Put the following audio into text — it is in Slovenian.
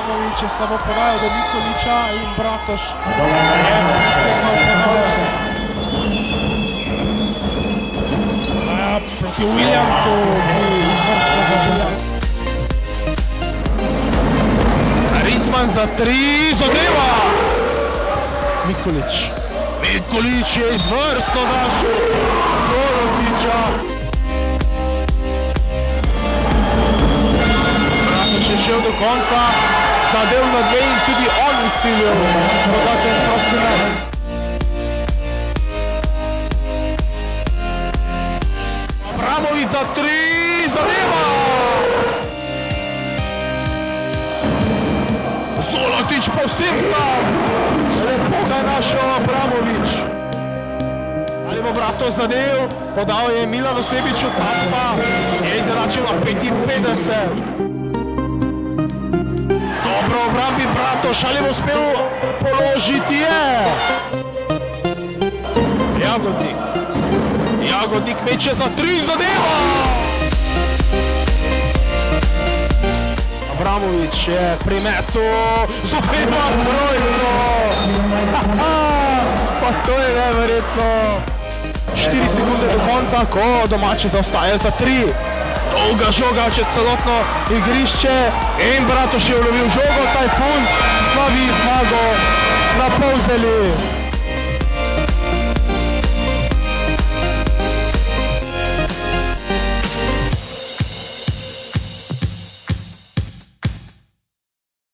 Abramović je slabo podajal do Nikolića in Bratoš proti Williamsu, ki izvrstno zaželja. Rizman za 3, zadeva! Nikolić. Nikolić je izvrstno našel Zolotića. Bratoš je šel do konca, zadev za 2 in tudi on izsilil dodaten prosti met. Abramović za 3, zadeva! Zolotić povsem sam, lepo ga je našel Abramović. Ali bo Bratoš zadev, podal je Milanu Sebiću, tam pa je izenačil na 55. Dobro obrambi Bratoš, ali bo uspel položiti je. Jagodnik meče za 3, zadeva! Abramović je pri metu, zapeva trojko! Pa to je neverjetno! 4 sekunde do konca, ko domači zaostaje za 3. Dolga žoga čez celotno igrišče in Bratoš je ulovil žogo, Tajfun slavi zmago na Polzeli.